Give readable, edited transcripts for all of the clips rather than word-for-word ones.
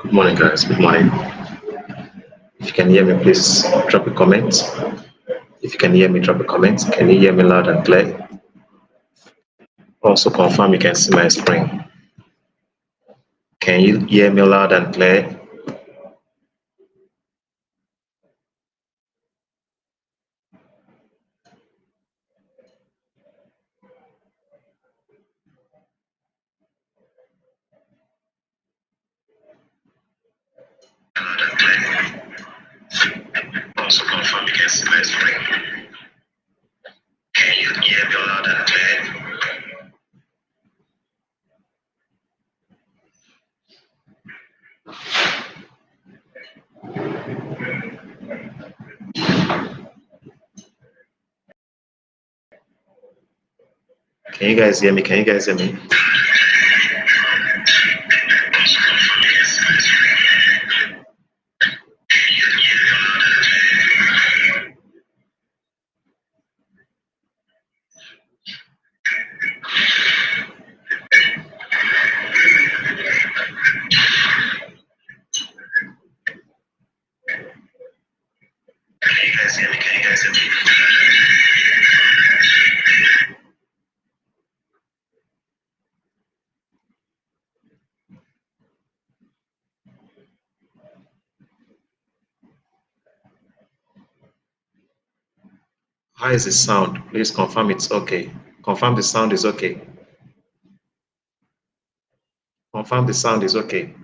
Good morning, guys. Good morning. If you can hear me, please drop a comment. If you can hear me, drop a comment. Can you hear me loud and clear? Also confirm you can see my screen. Can you hear me loud and clear? Also confirm you can see my screen. Can you hear me loud and clear? Can you guys hear me? Can you guys hear me? Can you guys hear me? Can you guys hear me? How is the sound? Please confirm it's okay. Confirm the sound is okay. Confirm the sound is okay.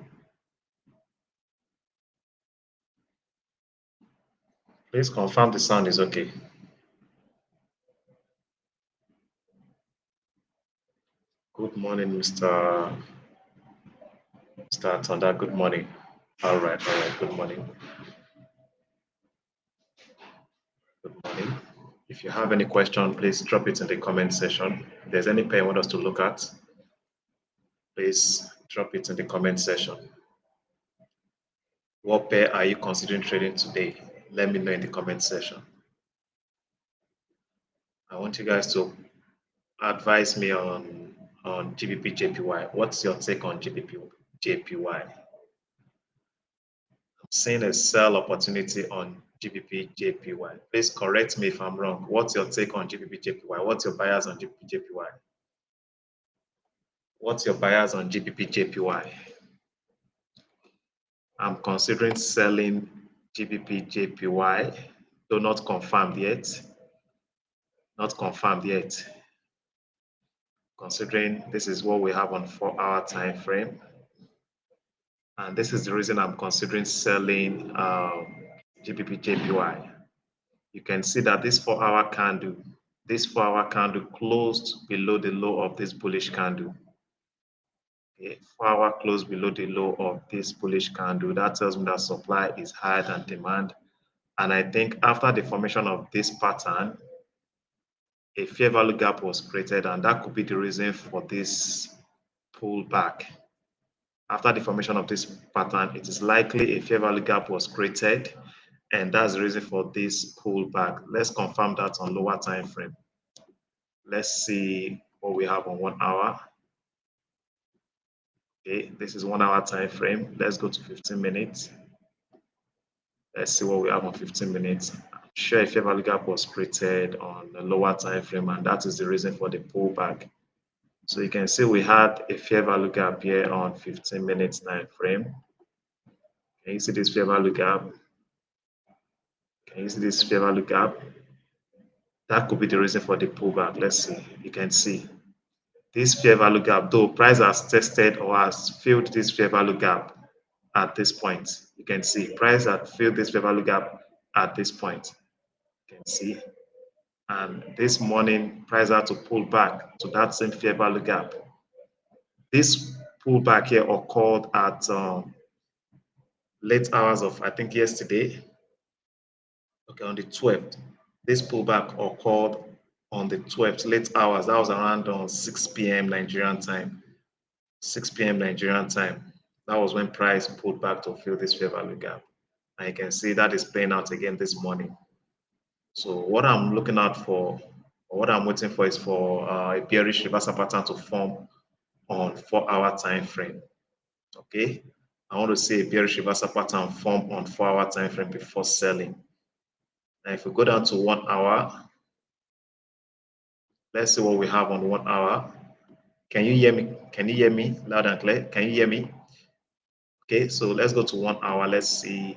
Please confirm the sound is okay. Good morning, Mr. Thunder. Good morning. All right. Good morning. Good morning. If you have any question, please drop it in the comment section. If there's any pair you want us to look at, please drop it in the comment section. What pair are you considering trading today? Let me know in the comment section. I want you guys to advise me on GBP JPY. What's your take on GBP JPY? I'm seeing a sell opportunity on GBP JPY. Please correct me if I'm wrong. What's your take on GBP JPY? What's your bias on GBP JPY? What's your bias on GBP JPY? I'm considering selling GBP JPY, though not confirmed yet. Not confirmed yet. Considering this is what we have on 4-hour time frame. And this is the reason I'm considering selling GBP JPY. You can see that this 4-hour candle closed below the low of this bullish candle. Okay, 4-hour closed below the low of this bullish candle. That tells me that supply is higher than demand. And I think after the formation of this pattern, a fair value gap was created, and that could be the reason for this pullback. After the formation of this pattern, it is likely a fair value gap was created, and that's the reason for this pullback. Let's confirm that on lower time frame. Let's see what we have on 1 hour. Okay, this is 1 hour time frame. Let's go to 15 minutes. Let's see what we have on 15 minutes. I'm sure a fair value gap was created on the lower time frame, and that is the reason for the pullback. So you can see we had a fair value gap here on 15 minutes time frame. Can you see this fair value gap? Can you see this fair value gap? That could be the reason for the pullback. Let's see. You can see this fair value gap, though price has tested or has filled this fair value gap at this point. You can see price had filled this fair value gap at this point. You can see. And this morning, price had to pull back to that same fair value gap. This pullback here occurred at late hours of, I think, yesterday. Okay, on the 12th. This pullback occurred on the 12th, late hours. That was around 6 p.m. Nigerian time. 6 p.m. Nigerian time. That was when price pulled back to fill this fair value gap. And you can see that is playing out again this morning. So what I'm looking out for, or what I'm waiting for, is for a bearish reversal pattern to form on 4-hour time frame. Okay, I want to see a bearish reversal pattern form on 4-hour time frame before selling. Now, if we go down to 1 hour, let's see what we have on 1 hour. Can you hear me? Can you hear me loud and clear? Can you hear me? Okay, so let's go to 1 hour. Let's see.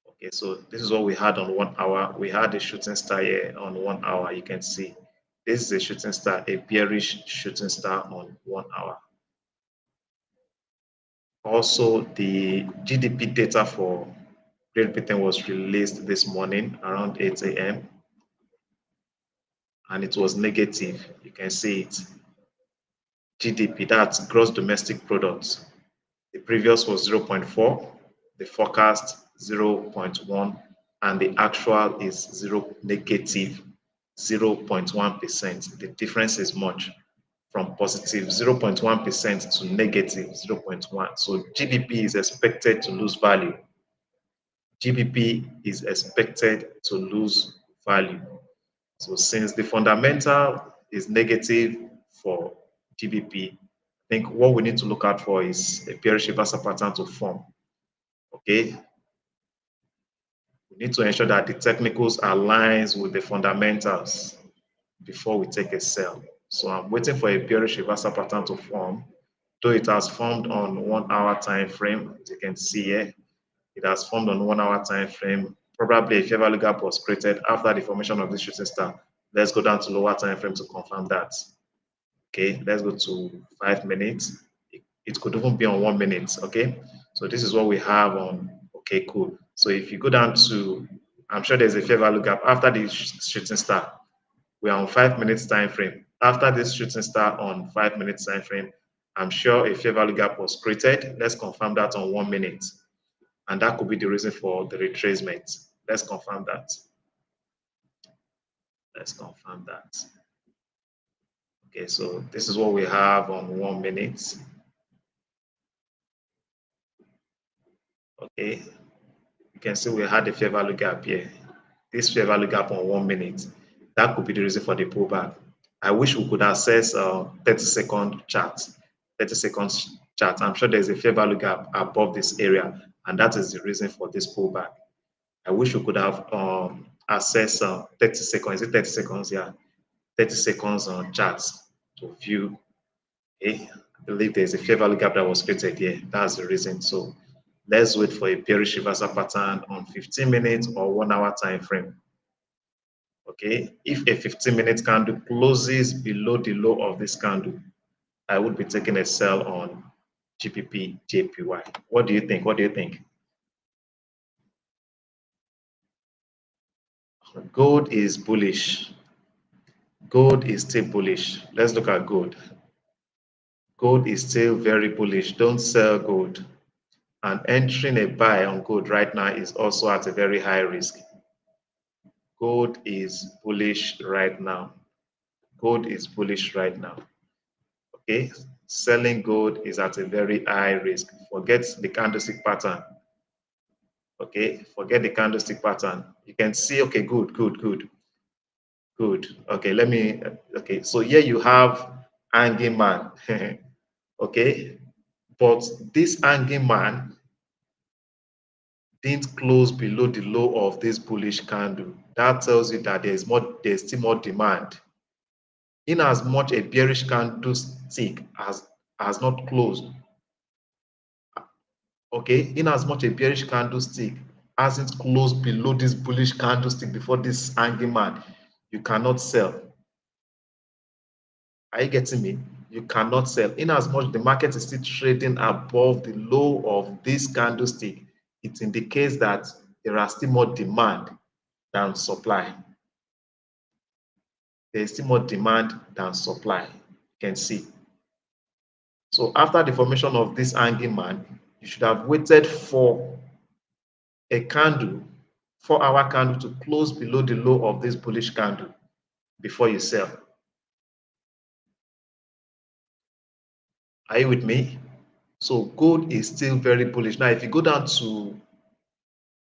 Okay, so this is what we had on 1 hour. We had a shooting star here on 1 hour. You can see this is a shooting star, a bearish shooting star on 1 hour. Also, the GDP data for Great Britain was released this morning around 8 a.m. and it was negative. You can see it. GDP, that's gross domestic product. The previous was 0.4, the forecast 0.1, and the actual is negative 0.1%. The difference is much from positive 0.1% to negative 0.1. So GDP is expected to lose value. GDP is expected to lose value. So since the fundamental is negative for GBP, I think what we need to look out for is a bearish reversal pattern to form. Okay. We need to ensure that the technicals aligns with the fundamentals before we take a sell. So I'm waiting for a bearish reversal pattern to form. Though it has formed on 1 hour time frame, as you can see here, it has formed on 1 hour time frame. Probably a fair value gap was created after the formation of this shooting star. Let's go down to lower time frame to confirm that. Okay, let's go to 5 minutes. It could even be on 1 minute. Okay, so this is what we have on. Okay, cool. So if you go down to, I'm sure there's a fair value gap after the shooting star. We are on 5 minutes time frame. After this shooting star on 5 minutes time frame, I'm sure a fair value gap was created. Let's confirm that on 1 minute. And that could be the reason for the retracement. Let's confirm that. Let's confirm that. Okay, so this is what we have on 1 minute. Okay, you can see we had a fair value gap here. This fair value gap on 1 minute. That could be the reason for the pullback. I wish we could access 30-second chart. 30 seconds chart. I'm sure there's a fair value gap above this area, and that is the reason for this pullback. I wish we could have access 30 seconds. Is it 30 seconds? Yeah, 30 seconds on charts to view. Okay, I believe there's a fair value gap that was created here. That's the reason. So let's wait for a bearish reversal pattern on 15 minutes or 1 hour time frame. Okay, if a 15-minute candle closes below the low of this candle, I would be taking a sell on GBP JPY. What do you think? What do you think? Gold is bullish. Gold is still bullish. Let's look at gold. Gold is still very bullish. Don't sell gold. And entering a buy on gold right now is also at a very high risk. Gold is bullish right now. Gold is bullish right now. Okay, selling gold is at a very high risk. Forget the candlestick pattern. Okay, forget the candlestick pattern. You can see, okay, good. Okay, okay, so here you have hanging man. Okay, but this hanging man didn't close below the low of this bullish candle. That tells you that there's still more demand. In as much a bearish candlestick has not closed, okay, in as much a bearish candlestick hasn't closed below this bullish candlestick before this hanging man, you cannot sell. Are you getting me? You cannot sell. In as much the market is still trading above the low of this candlestick, it indicates that there are still more demand than supply. There is still more demand than supply. You can see. So after the formation of this hanging man, you should have waited for a candle, 4-hour candle, to close below the low of this bullish candle before you sell. Are you with me? So gold is still very bullish. Now, if you go down to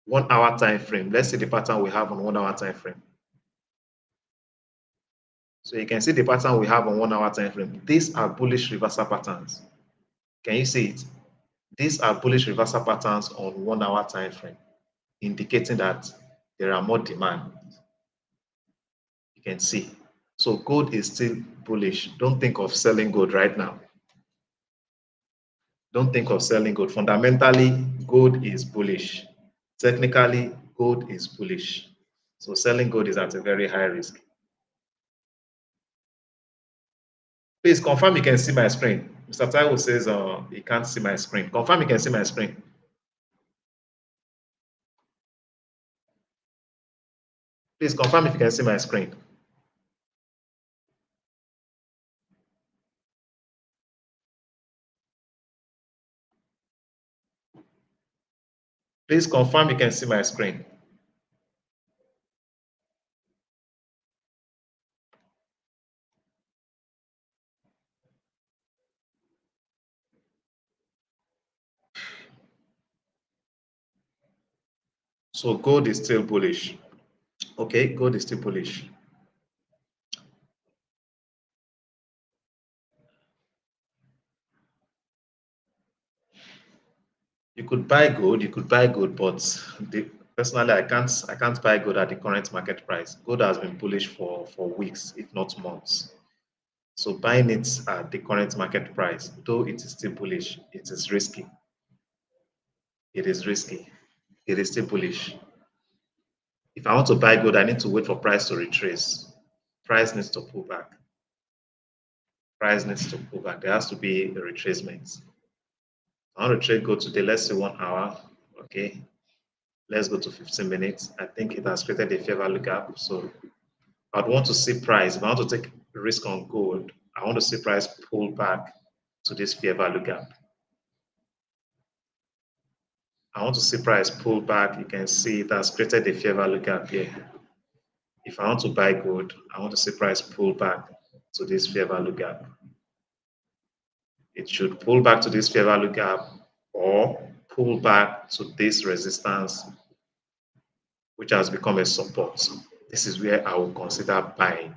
1 hour time frame, let's see the pattern we have on 1 hour time frame. So you can see the pattern we have on 1 hour time frame. These are bullish reversal patterns. Can you see it? These are bullish reversal patterns on 1 hour time frame, indicating that there are more demand. You can see. So gold is still bullish. Don't think of selling gold right now. Don't think of selling gold. Fundamentally, gold is bullish. Technically, gold is bullish. So selling gold is at a very high risk. Please confirm you can see my screen. Mr. Taiwo says he can't see my screen. Confirm you can see my screen. Please confirm if you can see my screen. Please confirm you can see my screen. So gold is still bullish. Okay, gold is still bullish. You could buy gold, but personally I can't buy gold at the current market price. Gold has been bullish for weeks, if not months. So buying it at the current market price, though it is still bullish, it is risky. It is risky. It is still bullish. If I want to buy gold, I need to wait for price to retrace. Price needs to pull back. Price needs to pull back. There has to be a retracement. I want to trade gold today. Let's say 1 hour. Okay. Let's go to 15 minutes. I think it has created a fair value gap. So I'd want to see price. If I want to take risk on gold, I want to see price pull back to this fair value gap. I want to see price pull back. You can see it has created a fair value gap here. If I want to buy gold, I want to see price pull back to this fair value gap. It should pull back to this fair value gap or pull back to this resistance, which has become a support. This is where I will consider buying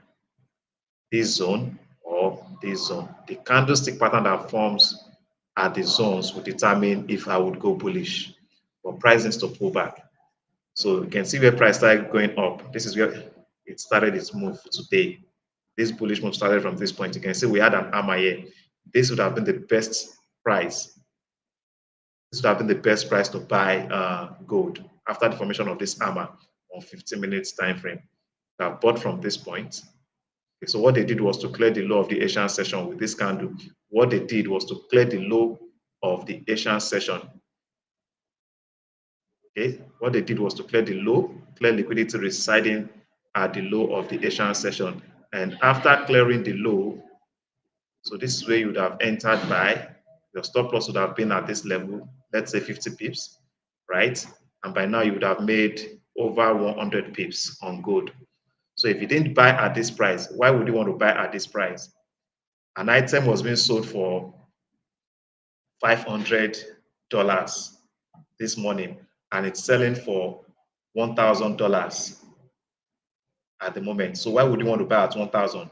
this zone or this zone. The candlestick pattern that forms at the zones will determine if I would go bullish or price needs to pull back. So you can see where price started going up. This is where it started its move today. This bullish move started from this point. You can see we had an hammer here. This would have been the best price. This would have been the best price to buy gold after the formation of this hammer on 15 minutes time frame. I bought from this point. Okay, so what they did was to clear the low of the Asian session with this candle. What they did was to clear the low of the Asian session. Okay, what they did was to clear the low, clear liquidity residing at the low of the Asian session. And after clearing the low, so this is where you would have entered by, your stop loss would have been at this level, let's say 50 pips, right? And by now you would have made over 100 pips on gold. So if you didn't buy at this price, why would you want to buy at this price? An item was being sold for $500 this morning and it's selling for $1,000 at the moment. So why would you want to buy at 1,000?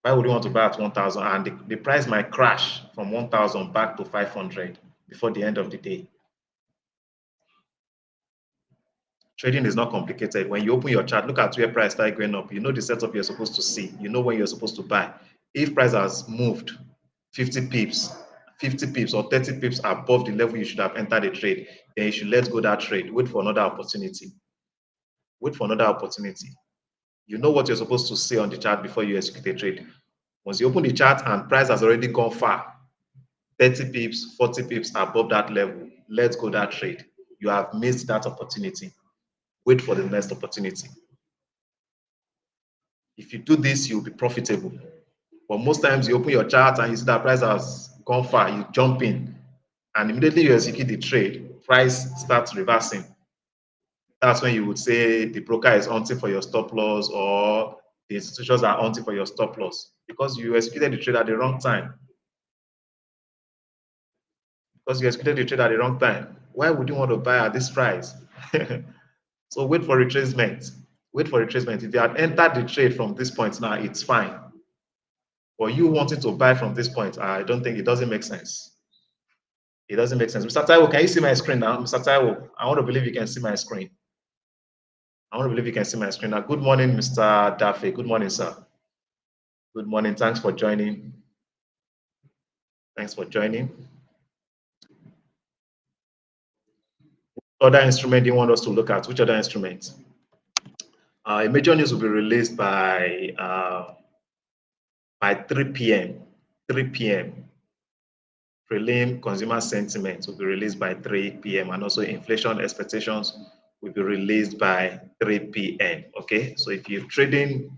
Why would you want to buy at 1,000? And the price might crash from 1,000 back to 500 before the end of the day. Trading is not complicated. When you open your chart, look at where price started going up. You know the setup you're supposed to see. You know when you're supposed to buy. If price has moved 50 pips, 50 pips or 30 pips above the level you should have entered the trade, then you should let go that trade. Wait for another opportunity. Wait for another opportunity. You know what you're supposed to see on the chart before you execute a trade. Once you open the chart and price has already gone far, 30 pips, 40 pips above that level, let go that trade. You have missed that opportunity. Wait for the next opportunity. If you do this, you'll be profitable. But most times you open your chart and you see that price has gone far, you jump in, and immediately you execute the trade, price starts reversing. That's when you would say the broker is hunting for your stop loss or the institutions are hunting for your stop loss because you executed the trade at the wrong time. Because you executed the trade at the wrong time. Why would you want to buy at this price? So wait for retracement. Wait for retracement. If you had entered the trade from this point now, it's fine. Or you wanting to buy from this point, I don't think it doesn't make sense. It doesn't make sense. Mr. Taiwo, can you see my screen now? Mr. Taiwo, I want to believe you can see my screen. I want to believe you can see my screen now. Good morning, Mr. Daffy. Good morning, sir. Good morning. Thanks for joining. Thanks for joining. Other instrument do you want us to look at? Which other instrument? A major news will be released by 3 p.m. 3 p.m. Prelim consumer sentiment will be released by 3 p.m. and also inflation expectations will be released by 3 p.m. Okay, so if you're trading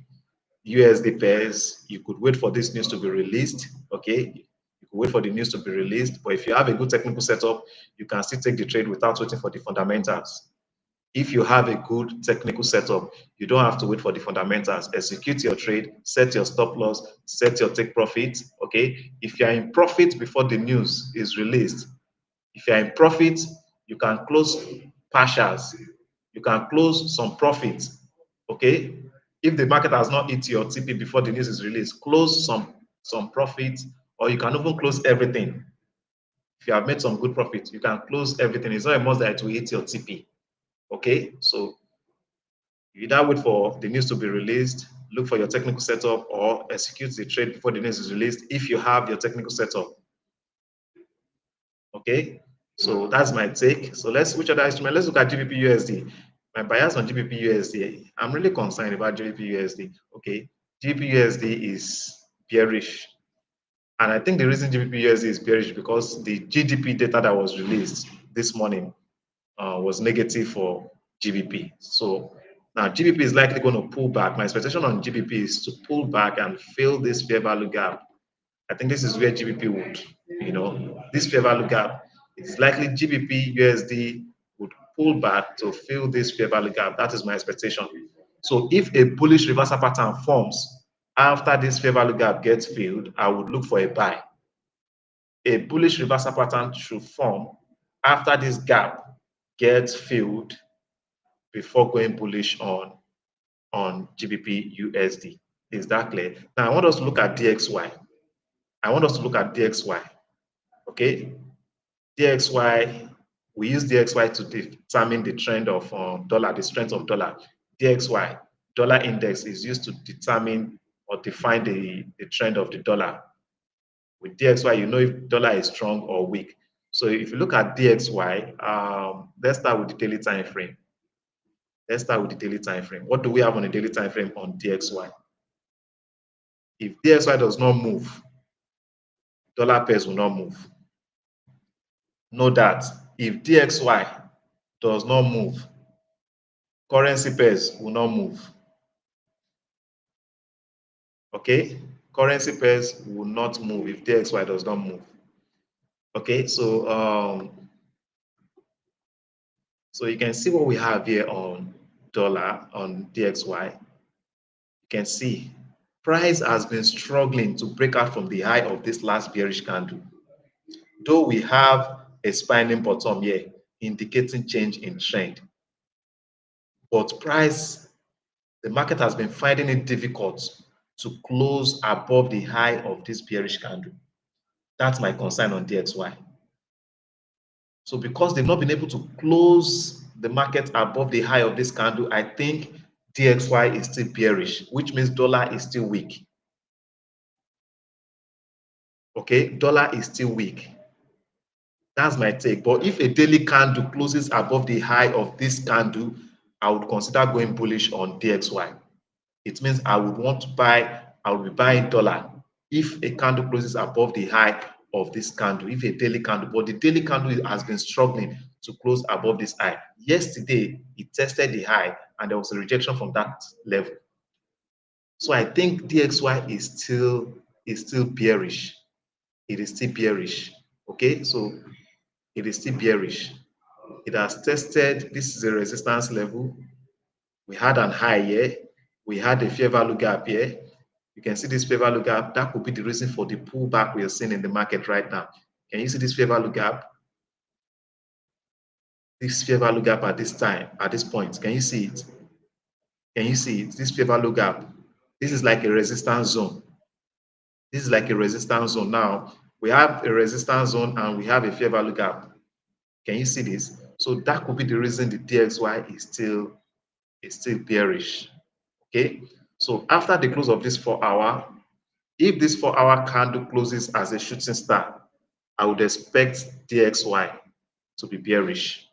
USD pairs, you could wait for this news to be released. Okay, you could wait for the news to be released. But if you have a good technical setup, you can still take the trade without waiting for the fundamentals. If you have a good technical setup, you don't have to wait for the fundamentals. Execute your trade, set your stop loss, set your take profit. Okay. If you are in profit before the news is released, if you are in profit, you can close partials. You can close some profit. Okay. If the market has not hit your TP before the news is released, close some profit, or you can even close everything. If you have made some good profit, you can close everything. It's not a must that it will hit your TP. Okay, so you either wait for the news to be released, look for your technical setup, or execute the trade before the news is released if you have your technical setup. Okay, so that's my take. So let's switch other instrument. Let's look at GBP USD. My bias on GBP USD, I'm really concerned about GBP USD. Okay, GBP USD is bearish. And I think the reason GBP USD is bearish because the GDP data that was released this morning was negative for GBP. So now GBP is likely going to pull back. My expectation on GBP is to pull back and fill this fair value gap. I think this is where GBP would, this fair value gap. It's likely GBP USD would pull back to fill this fair value gap. That is my expectation. So if a bullish reversal pattern forms after this fair value gap gets filled, I would look for a buy. A bullish reversal pattern should form after this gap gets filled before going bullish on GBP USD. Is that clear? Now I want us to look at DXY. Okay, DXY. We use DXY to determine the trend of dollar, the strength of dollar. DXY, dollar index, is used to determine or define the trend of the dollar. With DXY, you know if dollar is strong or weak. So if you look at DXY, let's start with the daily time frame. Let's start with the daily time frame. What do we have on the daily time frame on DXY? If DXY does not move, dollar pairs will not move. Know that if DXY does not move, currency pairs will not move. Okay? Currency pairs will not move if DXY does not move. Okay, so you can see what we have here on dollar, on DXY. You can see price has been struggling to break out from the high of this last bearish candle. Though we have a spinning bottom here indicating change in trend, but price, the market has been finding it difficult to close above the high of this bearish candle. That's my concern on DXY. So because they've not been able to close the market above the high of this candle, I think DXY is still bearish, which means dollar is still weak. Okay, dollar is still weak. That's my take. But if a daily candle closes above the high of this candle, I would consider going bullish on DXY. It means I would want to buy, I will be buying dollar if a candle closes above the high of this candle, if a daily candle, but the daily candle has been struggling to close above this high. Yesterday, it tested the high and there was a rejection from that level. So I think DXY is still bearish. It is still bearish. Okay, so it is still bearish. It has tested, this is a resistance level. We had an high here. We had a fair value gap here. You can see this fair value gap. That could be the reason for the pullback we are seeing in the market right now. Can you see this fair value gap? This fair value gap at this time, at this point. Can you see it? Can you see it? This fair value gap. This is like a resistance zone. This is like a resistance zone. Now we have a resistance zone and we have a fair value gap. Can you see this? So that could be the reason the DXY is still bearish. Okay. So after the close of this 4-hour, if this 4-hour candle closes as a shooting star, I would expect DXY to be bearish.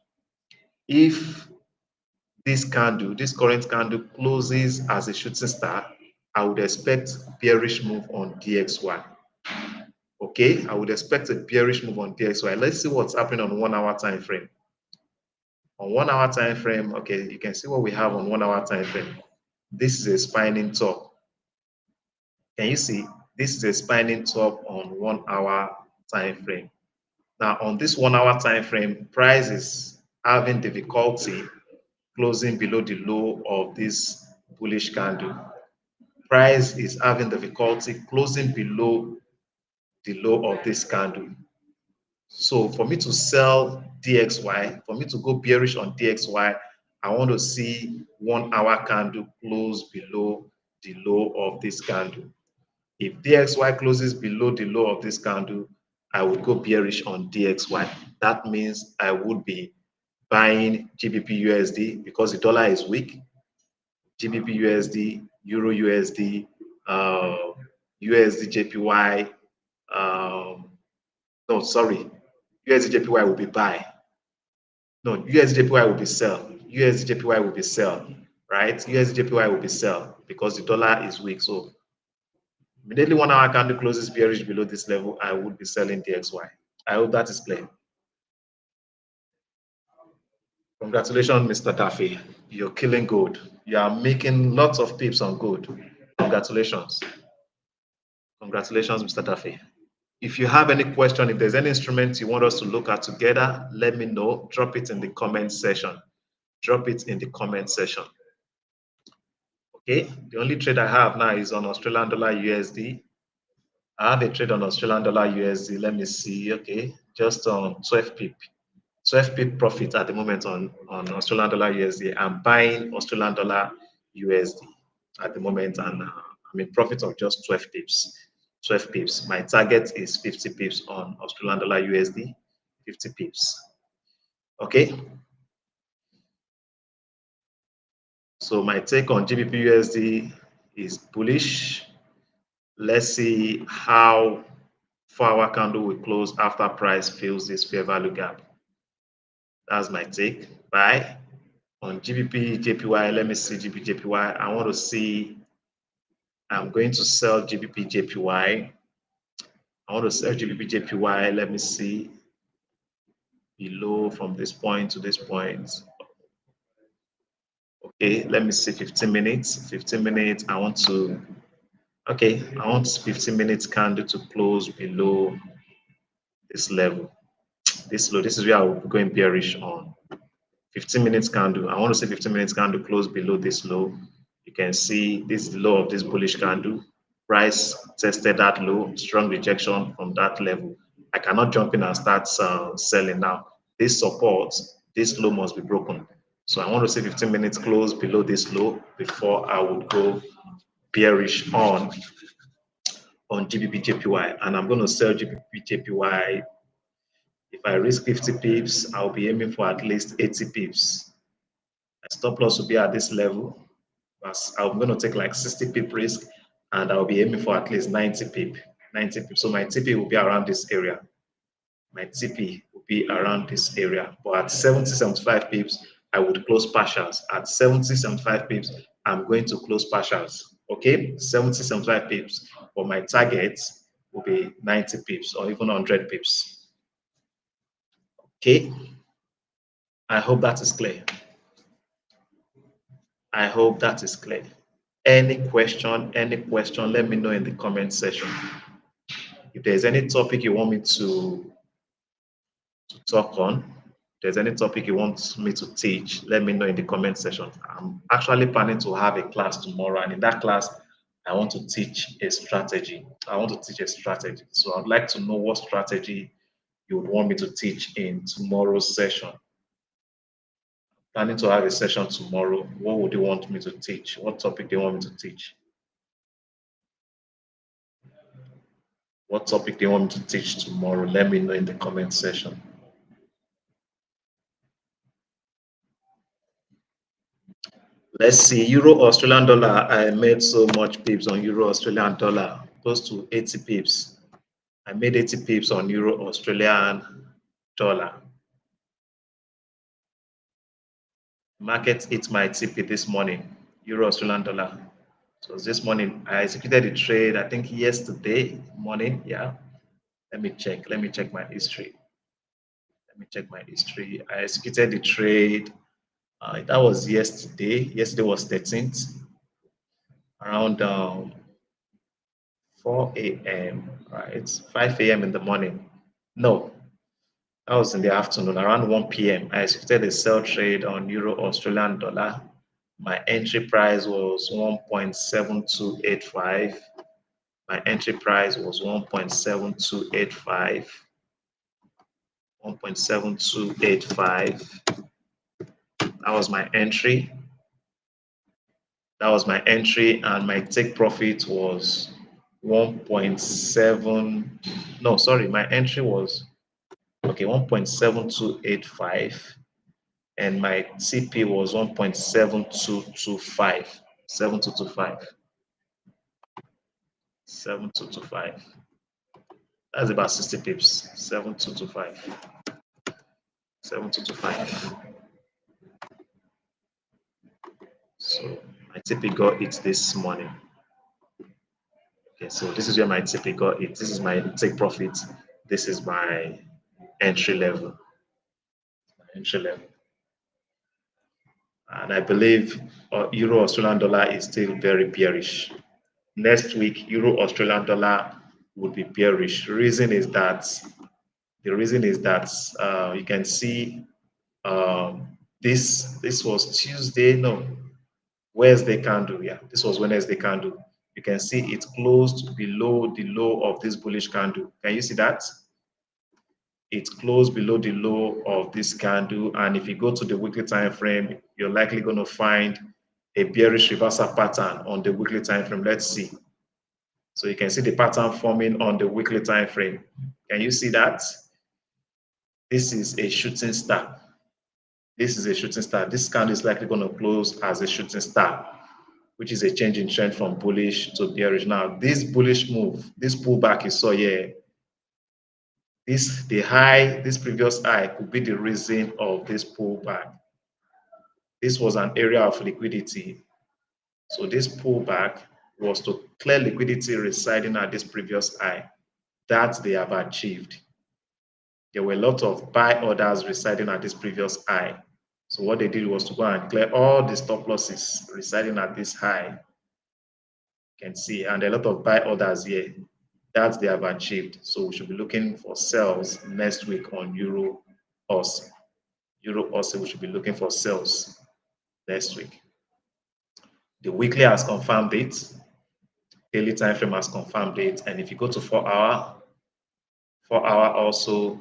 If this candle, this current candle closes as a shooting star, I would expect bearish move on DXY. Okay, I would expect a bearish move on DXY. Let's see what's happening on 1-hour time frame. On 1-hour time frame, okay, you can see what we have on 1-hour time frame. This is a spinning top. Can you see? This is a spinning top on 1-hour time frame. Now, on this 1-hour time frame, price is having difficulty closing below the low of this bullish candle. Price is having difficulty closing below the low of this candle. So for me to sell DXY, for me to go bearish on DXY, I want to see 1-hour candle close below the low of this candle. If DXY closes below the low of this candle, I would go bearish on DXY. That means I would be buying GBP USD because the dollar is weak. GBP USD, Euro USD, USD JPY. No, sorry, USD JPY will be buy. No, USD JPY will be sell. USD JPY will be sell, right? USD JPY will be sell because the dollar is weak. So immediately 1-hour candle closes bearish below this level, I would be selling DXY. I hope that is clear. Congratulations, Mr. Daffy. You're killing gold. You are making lots of pips on gold. Congratulations. Congratulations, Mr. Daffy. If you have any question, if there's any instrument you want us to look at together, let me know. Drop it in the comment section. Drop it in the comment section. Okay, the only trade I have now is on Australian dollar USD. I have a trade on Australian dollar USD. Let me see. Okay, just on 12 pip. 12 pip profit at the moment on Australian dollar USD. I'm buying Australian dollar USD at the moment, and I'm in profit of just 12 pips. 12 pips. My target is 50 pips on Australian dollar USD. 50 pips. Okay. So my take on GBP USD is bullish. Let's see how 4-hour candle will close after price fills this fair value gap. That's my take. Buy on GBP JPY. Let me see GBP JPY. I want to see. I'm going to sell GBP JPY. I want to sell GBP JPY. Let me see below from this point to this point. Okay, let me see 15 minutes. 15 minutes. I want to. Okay, I want 15 minutes candle to close below this level. This low. This is where I will be going bearish on. 15 minutes candle. I want to see 15 minutes candle close below this low. You can see this is the low of this bullish candle. Price tested that low, strong rejection from that level. I cannot jump in and start selling now. This support, this low must be broken. So I want to see 15 minutes close below this low before I would go bearish on GBP JPY. And I'm going to sell GBP JPY. If I risk 50 pips, I'll be aiming for at least 80 pips. My stop loss will be at this level. I'm going to take like 60 pip risk, and I'll be aiming for at least 90 pip. 90 pip. So my TP will be around this area. My TP will be around this area. But at 70, 75 pips, I would close partials. At 70, 75 pips, I'm going to close partials. Okay, 70, 75 pips. But my target will be 90 pips or even 100 pips. Okay, I hope that is clear. I hope that is clear. Any question, let me know in the comment section. If there's any topic you want me to talk on, if there's any topic you want me to teach, let me know in the comment section. I'm actually planning to have a class tomorrow, and in that class, I want to teach a strategy. So I'd like to know what strategy you would want me to teach in tomorrow's session. Planning to have a session tomorrow. What would you want me to teach? What topic do you want me to teach? What topic do you want me to teach tomorrow? Let me know in the comment section. Let's see, Euro Australian dollar. I made so much pips on Euro Australian dollar, close to 80 pips. I made 80 pips on Euro Australian dollar. Market hit my TP this morning, Euro Australian dollar. So this morning I executed the trade, I think yesterday morning. Yeah. Let me check. Let me check my history. Let me check my history. I executed the trade. That was yesterday. Yesterday was 13th, around 4 a.m. Right, 5 a.m. in the morning. No, that was in the afternoon, around 1 p.m. I executed a sell trade on Euro Australian dollar. My entry price was 1.7285. My entry price was 1.7285. 1.7285. That was my entry. That was my entry, and my take profit was 1.7. No, sorry, my entry was okay 1.7285, and my TP was 1.7225. 7225. 7225. That's about 60 pips. 7225. 7225. So my TP got it this morning. Okay, so this is where my TP got it. This is my take profit. This is my entry level. Entry level. And I believe Euro Australian dollar is still very bearish. Next week, Euro Australian dollar would be bearish. The reason is that you can see this was Tuesday, no, Wednesday candle. Yeah, this was Wednesday candle. You can see it closed below the low of this bullish candle. Can you see that? It closed below the low of this candle, and if you go to the weekly time frame, you're likely going to find a bearish reversal pattern on the weekly time frame. Let's see. So you can see the pattern forming on the weekly time frame. Can you see that? This is a shooting star. This is a shooting star. This candle is likely going to close as a shooting star, which is a change in trend from bullish to bearish. Now, this bullish move, this pullback you saw here, this previous high could be the reason of this pullback. This was an area of liquidity. So this pullback was to clear liquidity residing at this previous high that they have achieved. There were a lot of buy orders residing at this previous high. So what they did was to go and clear all the stop losses residing at this high. You can see, and a lot of buy orders here that they have achieved. So we should be looking for sells next week on Euro Aus. Euro also we should be looking for sells next week. The weekly has confirmed it. Daily time frame has confirmed it. And if you go to 4 hour, 4 hour also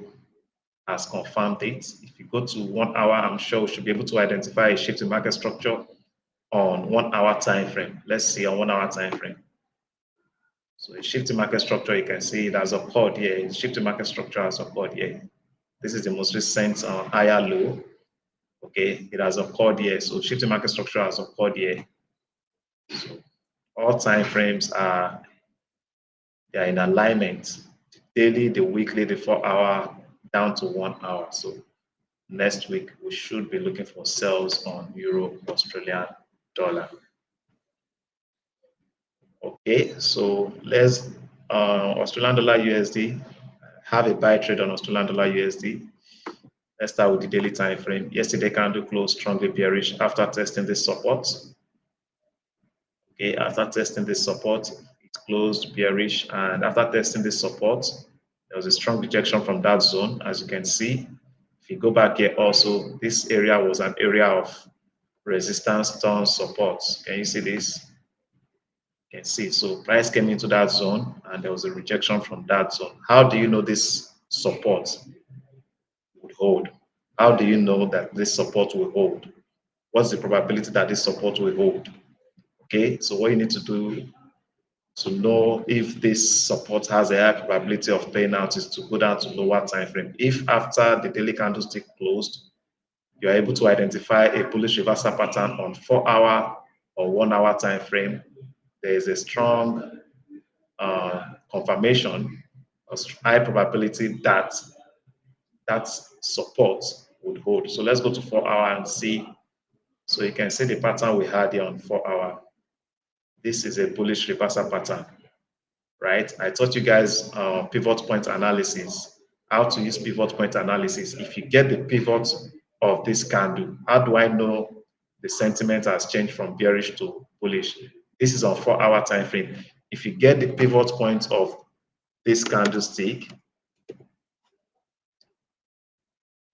has confirmed it. If you go to 1 hour, I'm sure we should be able to identify a shift in market structure on 1 hour time frame. Let's see on 1 hour time frame. So a shift in market structure, you can see it has occurred here. Shift in market structure has occurred here. This is the most recent higher low. Okay, it has occurred here. So shift in market structure has occurred here. So all time frames are in alignment. The daily, the weekly, the 4 hour down to 1 hour. So next week we should be looking for sells on Euro Australian dollar. Okay, so let's Australian dollar USD. Have a buy trade on Australian dollar USD. Let's start with the daily time frame. Yesterday candle closed strongly bearish after testing this support. Okay, after testing this support, it closed bearish, and after testing this support, there was a strong rejection from that zone, as you can see. If you go back here also, this area was an area of resistance turn support. Can you see this? You can see. So price came into that zone and there was a rejection from that zone. How do you know this support would hold? How do you know that this support will hold? What's the probability that this support will hold? Okay, so what you need to do to know if this support has a high probability of playing out is to go down to lower time frame. If after the daily candlestick closed, you are able to identify a bullish reversal pattern on 4-hour or 1-hour time frame, there is a strong confirmation, a high probability that that support would hold. So let's go to 4-hour and see. So you can see the pattern we had here on 4-hour. This is a bullish reversal pattern, right? I taught you guys pivot point analysis, how to use pivot point analysis. If you get the pivot of this candle, how do I know the sentiment has changed from bearish to bullish? This is on 4-hour time frame. If you get the pivot point of this candlestick,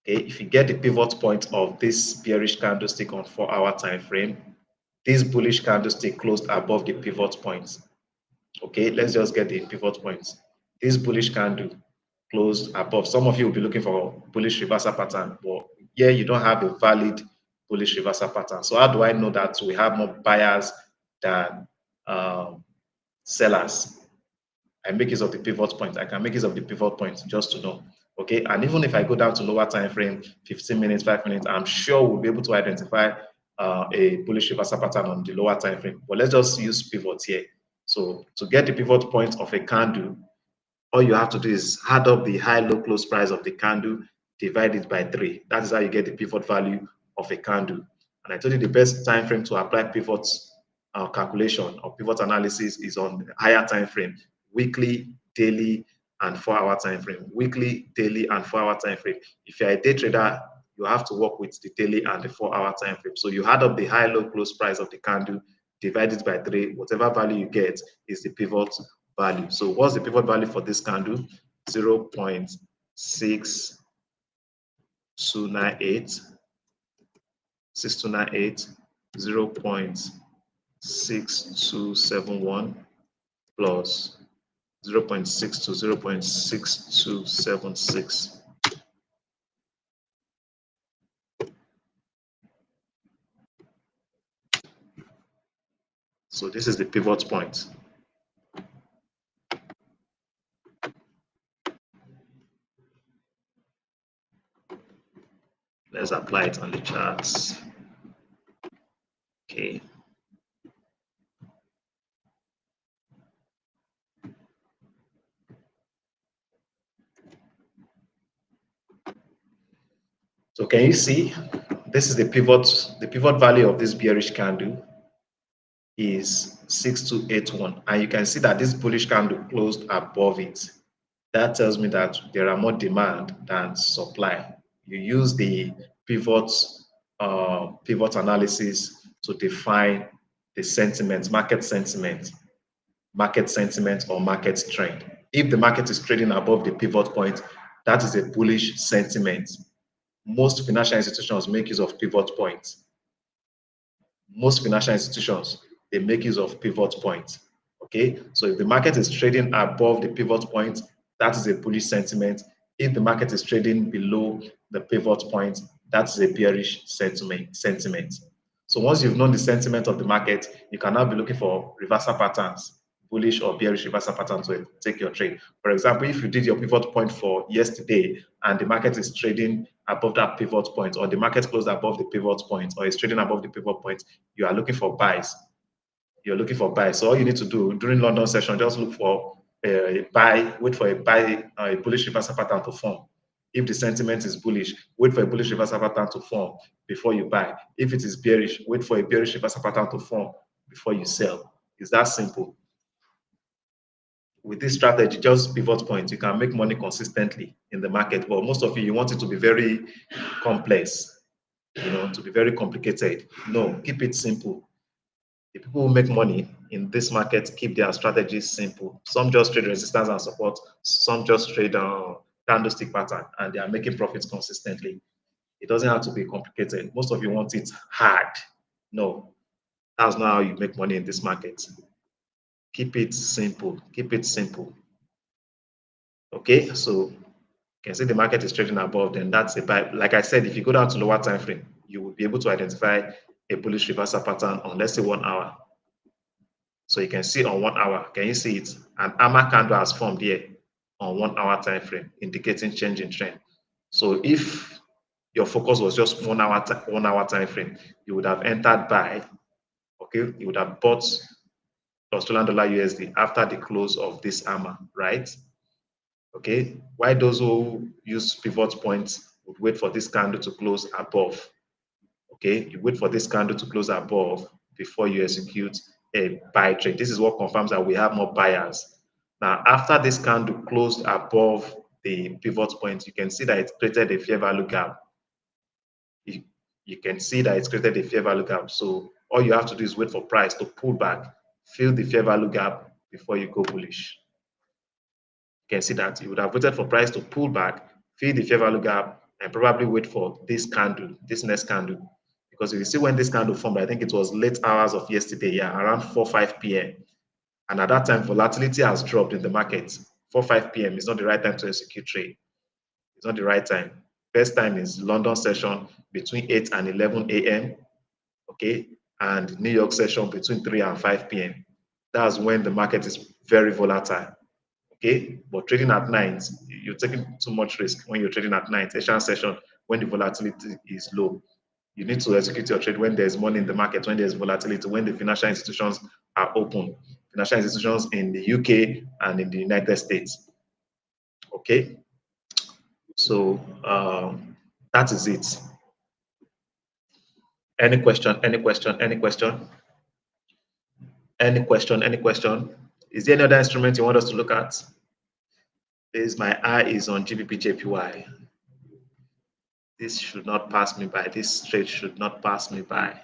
okay, if you get the pivot point of this bearish candlestick on 4-hour time frame, this bullish candlestick closed above the pivot point. Okay, let's just get the pivot points. This bullish candle closed above. Some of you will be looking for bullish reversal pattern, but here you don't have a valid bullish reversal pattern. So how do I know that we have more buyers than sellers? I make use of the pivot point. I can make use of the pivot point just to know. Okay, and even if I go down to lower time frame, 15 minutes, 5 minutes, I'm sure we'll be able to identify a bullish reversal pattern on the lower time frame. But let's just use pivot here. So to get the pivot point of a candle, all you have to do is add up the high-low close price of the candle, divide it by 3. That is how you get the pivot value of a candle. And I told you the best time frame to apply pivot calculation or pivot analysis is on the higher time frame, weekly, daily, and 4-hour time frame. Weekly, daily, and 4-hour time frame. If you're a day trader, you have to work with the daily and the 4-hour time frame. So you add up the high-low close price of the candle, divide it by 3. Whatever value you get is the pivot value. So what's the pivot value for this candle? 0.6298, 0.6271 plus 0.62, 0.6276. So this is the pivot point. Let's apply it on the charts. Okay. So can you see, this is the pivot value of this bearish candle is 6281, and you can see that this bullish candle closed above it. That tells me that there are more demand than supply. You use the pivot analysis to define the sentiment, market sentiment or market trend. If the market is trading above the pivot point, that is a bullish sentiment. Most financial institutions make use of pivot points. Most financial institutions, they make use of pivot points. Okay, so if the market is trading above the pivot point, that is a bullish sentiment. If the market is trading below the pivot point, that's a bearish sentiment. So once you've known the sentiment of the market, you can now be looking for reversal patterns, bullish or bearish reversal patterns to take your trade. For example, if you did your pivot point for yesterday and the market is trading above that pivot point, or the market closed above the pivot point, or is trading above the pivot point, you are looking for buys. You're looking for buys. So all you need to do during London session, just look for a buy, wait for a buy, a bullish reversal pattern to form. If the sentiment is bullish, wait for a bullish reversal pattern to form before you buy. If it is bearish, wait for a bearish reversal pattern to form before you sell. It's that simple. With this strategy, just pivot point, you can make money consistently in the market. But most of you want it to be very complex, to be very complicated. No, keep it simple. The people who make money in this market keep their strategies simple. Some just trade resistance and support. Some just trade candlestick pattern, and they are making profits consistently. It doesn't have to be complicated. Most of you want it hard. No, that's not how you make money in this market. Keep it simple. Keep it simple. Okay, so you can see the market is trading above, then that's a buy. Like I said, if you go down to lower time frame, you will be able to identify a bullish reversal pattern on, let's say, 1 hour. So you can see on 1 hour, can you see it? An hammer candle has formed here on 1 hour time frame, indicating change in trend. So if your focus was just 1 hour 1 hour time frame, you would have entered buy. Okay, you would have bought Australian dollar USD after the close of this hammer, right? Okay, why those who use pivot points would wait for this candle to close above. Okay, you wait for this candle to close above before you execute a buy trade. This is what confirms that we have more buyers. Now, after this candle closed above the pivot point, you can see that it created a fair value gap. You can see that it's created a fair value gap. So all you have to do is wait for price to pull back, fill the fair value gap before you go bullish. You can see that you would have waited for price to pull back, fill the fair value gap, and probably wait for this candle, this next candle. Because if you see when this candle formed, I think it was late hours of yesterday, yeah, around 4-5 p.m. And at that time, volatility has dropped in the market. 4-5 p.m. is not the right time to execute trade. It's not the right time. Best time is London session between 8 and 11 a.m. Okay, and New York session between 3 and 5 p.m. That's when the market is very volatile. Okay, but trading at night, you're taking too much risk when you're trading at night. Asian session, when the volatility is low, you need to execute your trade when there's money in the market, when there's volatility, when the financial institutions are open. Financial institutions in the UK and in the United States. Okay, so that is it. Any question? Any question? Any question? Any question? Any question? Is there any other instrument you want us to look at? This my eye is on GBP JPY. This should not pass me by. This trade should not pass me by.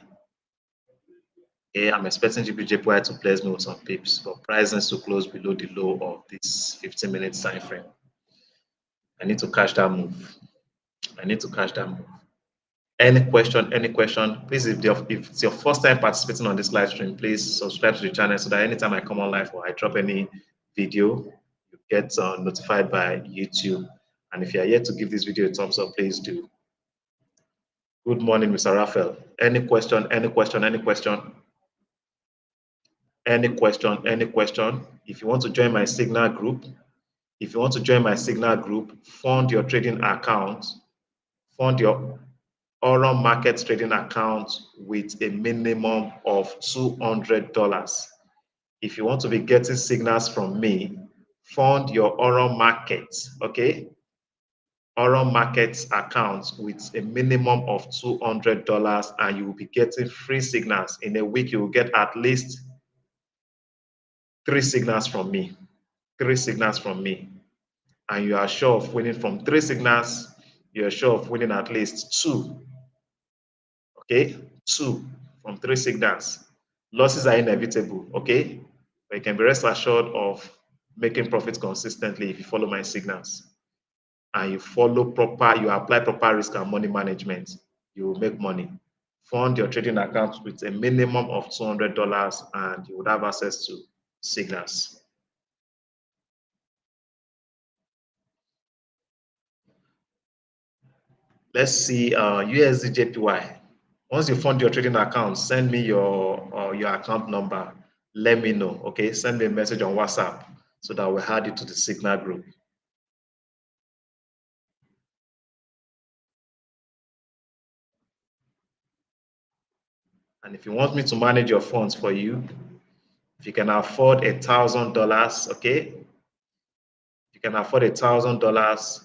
Okay, I'm expecting GBP JPY to place me with some pips, but price needs to close below the low of this 15-minute time frame. I need to catch that move. I need to catch that move. Any question? Any question? Please, if it's your first time participating on this live stream, please subscribe to the channel so that anytime I come on live or I drop any video, you get notified by YouTube. And if you are yet to give this video a thumbs up, please do. Good morning, Mr. Raphael. Any question? Any question? Any question? Any question? Any question? If you want to join my Signal group, fund your trading account, fund your Oral Market trading account with a minimum of $200. If you want to be getting signals from me, fund your Oral Market, okay? Oral Market account with a minimum of $200, and you will be getting free signals. In a week, you will get at least 3 signals from me. 3 signals from me. And you are sure of winning from 3 signals, you are sure of winning at least 2. Okay, 2 from 3 signals. Losses are inevitable, okay? But you can be rest assured of making profits consistently if you follow my signals. And you apply proper risk and money management, you will make money. Fund your trading account with a minimum of $200 and you would have access to signals. Let's see USD JPY. Once you fund your trading account, send me your account number. Let me know, okay? Send me a message on WhatsApp so that we'll add you to the Signal group. And if you want me to manage your funds for you, if you can afford $1,000, okay? If you can afford $1,000,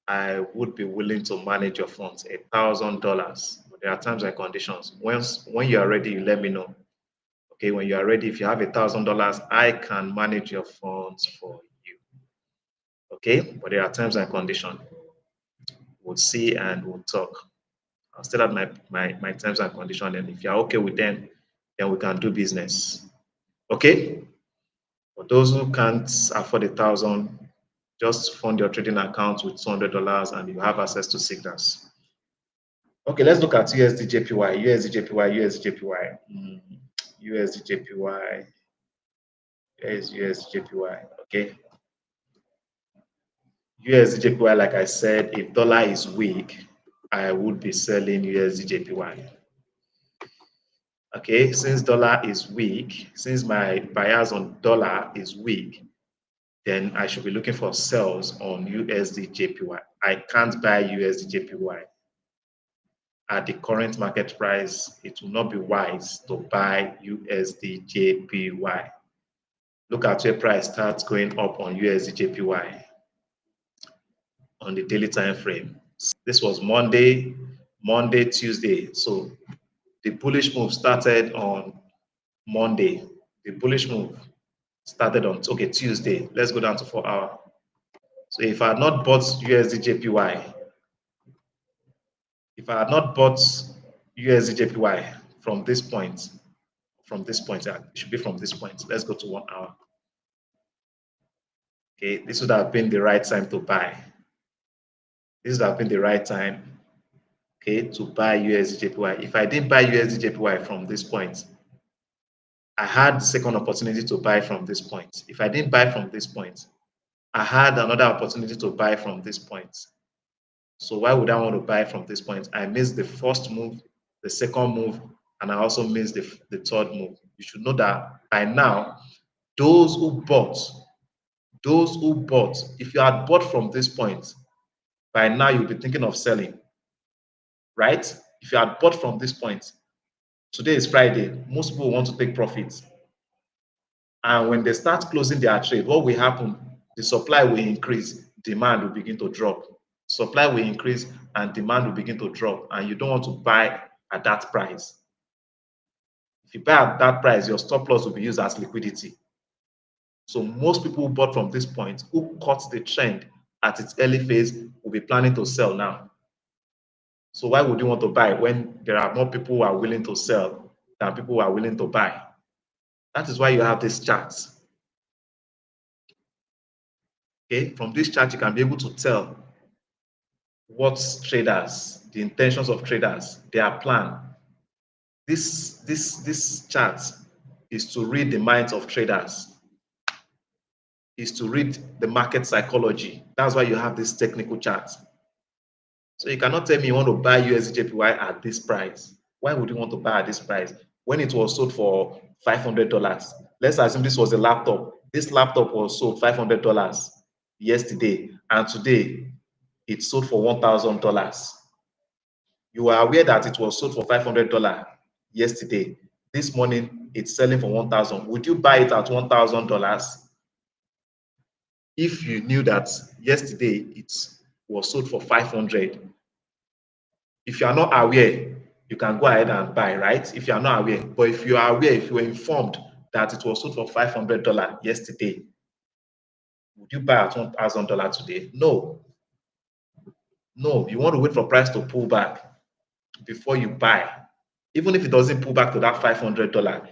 I would be willing to manage your funds, $1,000. But there are times and conditions. When you are ready, you let me know. Okay, when you are ready, if you have $1,000, I can manage your funds for you. Okay, but there are terms and conditions. We'll see and we'll talk. I'll state out my terms and conditions, and if you're okay with them, then we can do business. Okay? For those who can't afford $1,000, just fund your trading account with $200 and you have access to signals. Okay, let's look at USD JPY, USD JPY, USD JPY, USD JPY. Here is USD JPY. Okay. USD JPY, like I said, if dollar is weak, I would be selling USD JPY. Okay, since dollar is weak, since my bias on dollar is weak, then I should be looking for sells on USD JPY. I can't buy USD JPY. At the current market price, it will not be wise to buy USD JPY. Look at where price starts going up on USD JPY on the daily time frame. This was Monday, Tuesday. So the bullish move started on Monday. The bullish move started on Tuesday. Let's go down to 4 hour. So if I had not bought USD JPY, if I had not bought USD JPY from this point, it should be from this point. Let's go to 1 hour. Okay, this would have been the right time to buy. This would have been the right time, okay, to buy USD JPY. If I didn't buy USD JPY from this point, I had the second opportunity to buy from this point. If I didn't buy from this point, I had another opportunity to buy from this point. So why would I want to buy from this point? I missed the first move, the second move, and I also missed the third move. You should know that by now, those who bought, if you had bought from this point, by now you'll be thinking of selling, right? If you had bought from this point, today is Friday, most people want to take profits. And when they start closing their trade, what will happen? The supply will increase, demand will begin to drop. Supply will increase and demand will begin to drop, and you don't want to buy at that price. If you buy at that price, your stop loss will be used as liquidity. So most people who bought from this point, who caught the trend at its early phase, will be planning to sell now. So why would you want to buy when there are more people who are willing to sell than people who are willing to buy? That is why you have these charts. Okay, from this chart, you can be able to tell what traders, the intentions of traders, their plan. This chart is to read the minds of traders, is to read the market psychology. That's why you have this technical chart. So you cannot tell me you want to buy USDJPY at this price. Why would you want to buy at this price when it was sold for $500? Let's assume this was a laptop. This laptop was sold $500 yesterday, and today it sold for $1,000. You are aware that it was sold for $500 yesterday. This morning it's selling for $1,000. Would you buy it at $1,000 if you knew that yesterday it was sold for $500? If you are not aware, you can go ahead and buy, right? If you are not aware, but if you are aware, if you were informed that it was sold for $500 yesterday, would you buy at $1,000 today? No. No, you want to wait for price to pull back before you buy. Even if it doesn't pull back to that $500,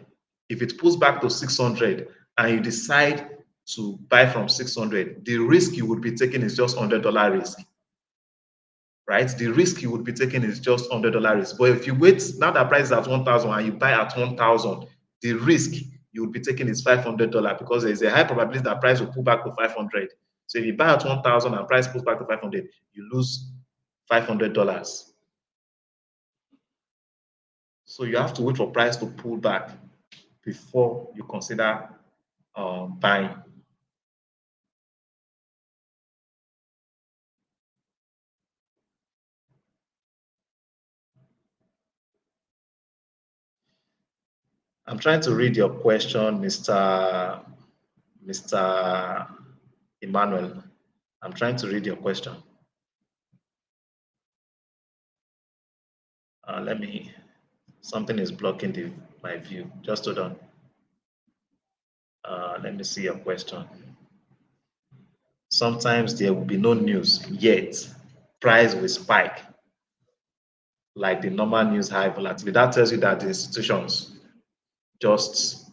if it pulls back to 600 and you decide to buy from 600, the risk you would be taking is just $100 risk, right? The risk you would be taking is just $100 risk. But if you wait, now that price is at 1,000 and you buy at 1,000, the risk you would be taking is $500 because there is a high probability that price will pull back to 500. So if you buy at 1,000 and price pulls back to 500, you lose $500. So you have to wait for price to pull back before you consider buying. I'm trying to read your question, Mr. Emmanuel. I'm trying to read your question. Something is blocking my view. Just hold on. Let me see your question. Sometimes there will be no news yet. Price will spike like the normal news high volatility. That tells you that the institutions just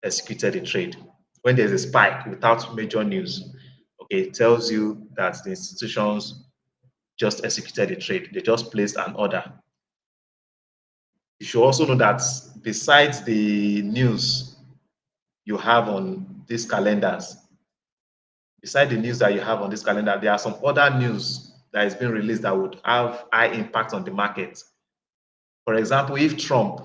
executed a trade. When there's a spike without major news, okay, it tells you that the institutions just executed a trade. They just placed an order. You should also know that besides the news you have on these calendars, beside the news that you have on this calendar, there are some other news that is being released that would have high impact on the market. For example, if Trump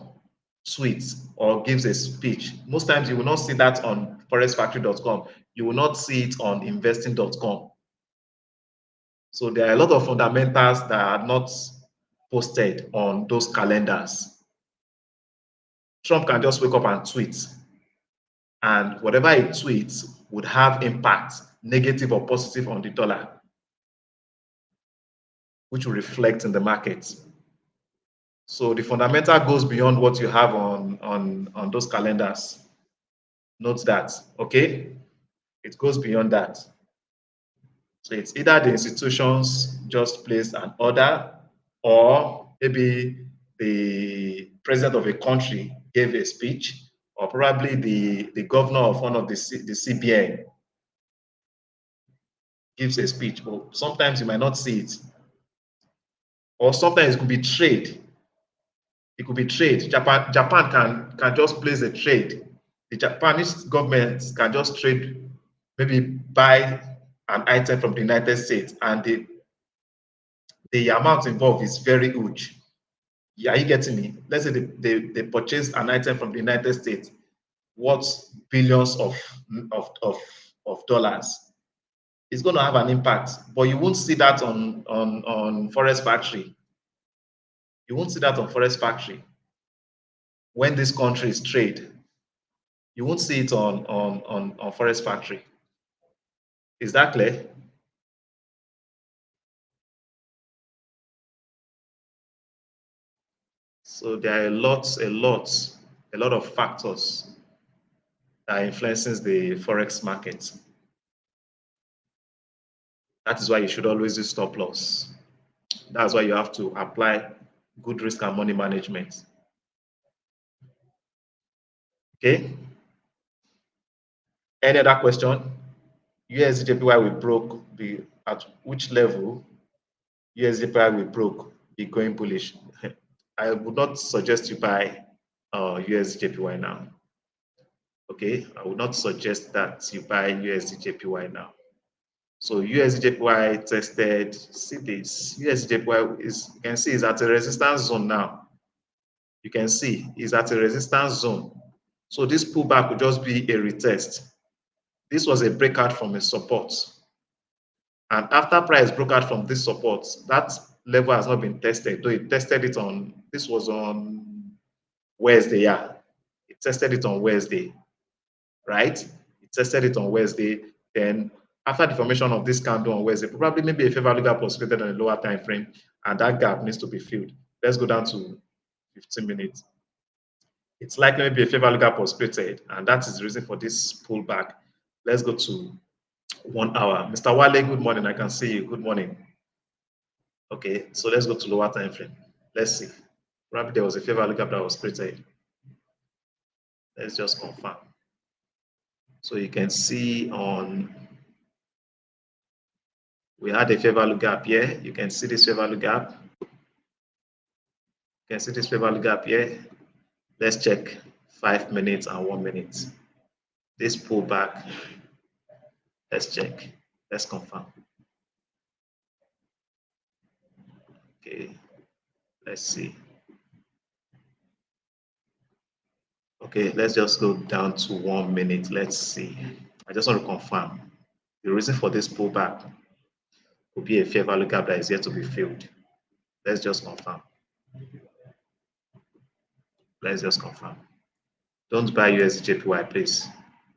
tweets or gives a speech. Most times you will not see that on forexfactory.com. You will not see it on investing.com. So there are a lot of fundamentals that are not posted on those calendars. Trump can just wake up and tweet, and whatever he tweets would have impact, negative or positive, on the dollar, which will reflect in the market. So the fundamental goes beyond what you have on those calendars. Note that, okay? It goes beyond that. So it's either the institutions just placed an order, or maybe the president of a country gave a speech, or probably the governor of one of the CBN gives a speech. But sometimes you might not see it. Or sometimes it could be trade. It could be trade. Japan can just place a trade. The Japanese government can just trade, maybe buy an item from the United States, and the amount involved is very huge. Are you getting me? Let's say they purchased an item from the United States worth billions of dollars. It's going to have an impact, but you won't see that on Forex Factory. You won't see that on Forex Factory. When these countries trade, you won't see it on Forex Factory. Is that clear? So there are a lot of factors that influences the Forex market. That is why you should always do stop loss. That's why you have to apply good risk and money management. Okay. Any other question? USDJPY we broke, be at which level USDJPY we broke, be going bullish? I would not suggest you buy USDJPY now. Okay, I would not suggest that you buy USDJPY now. So USDJPY tested, see this, USDJPY is, you can see, is at a resistance zone now. You can see is at a resistance zone. So this pullback will just be a retest. This was a breakout from a support. And after price broke out from this support, that level has not been tested, though it tested it on, this was on Wednesday, yeah. It tested it on Wednesday, right? It tested it on Wednesday. Then after the formation of this candle on Wednesday, probably maybe a fair value gap was created on a lower time frame, and that gap needs to be filled. Let's go down to 15 minutes. It's likely maybe a fair value gap was created, and that is the reason for this pullback. Let's go to 1 hour. Mr. Wale, good morning. I can see you. Good morning. Okay, so let's go to lower time frame. Let's see. Probably there was a fair value gap that was created. Let's just confirm. So you can see we had a fair value gap here. You can see this fair value gap. You can see this fair value gap here. Let's check 5 minutes and 1 minute. This pullback. Let's check. Let's confirm. Okay. Let's see. Okay, let's just go down to 1 minute. Let's see. I just want to confirm. The reason for this pullback will be a fair value gap that is yet to be filled. Let's just confirm. Let's just confirm. Don't buy USDJPY, please.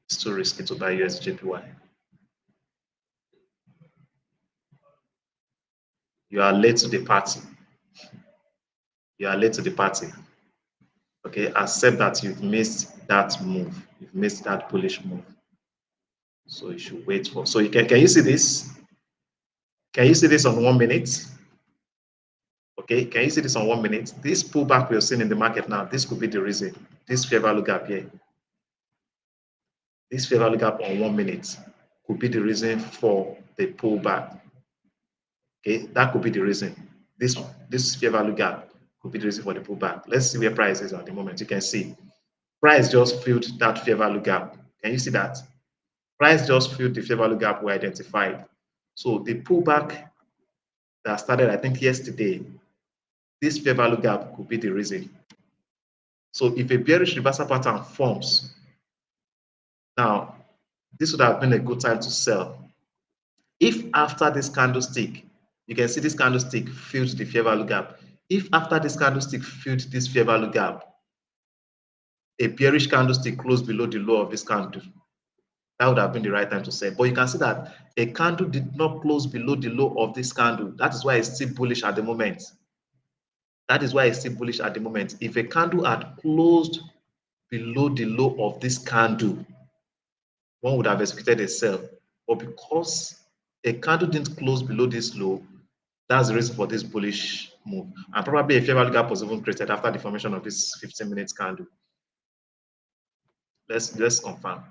It's too risky to buy USDJPY. You are late to the party. You are late to the party. Okay, accept that you've missed that move. You've missed that bullish move. So you should wait for. So you can you see this? Can you see this on 1 minute? Okay, can you see this on 1 minute? This pullback we're seeing in the market now, this could be the reason. This fair value gap here. This fair value gap on 1 minute could be the reason for the pullback. Okay, that could be the reason. This fair value gap could be the reason for the pullback. Let's see where price is at the moment. You can see price just filled that fair value gap. Can you see that? Price just filled the fair value gap we identified. So the pullback that started, I think, yesterday, this fair value gap could be the reason. So if a bearish reversal pattern forms, now this would have been a good time to sell. If after this candlestick, you can see this candlestick filled the fair value gap. If after this candlestick filled this fair value gap, a bearish candlestick closed below the low of this candle, that would have been the right time to sell. But you can see that a candle did not close below the low of this candle. That is why it's still bullish at the moment. That is why it's still bullish at the moment. If a candle had closed below the low of this candle, one would have executed a sell. But because a candle didn't close below this low, that's the reason for this bullish move. And probably a fair value gap was even created after the formation of this 15 minutes candle. Let's confirm.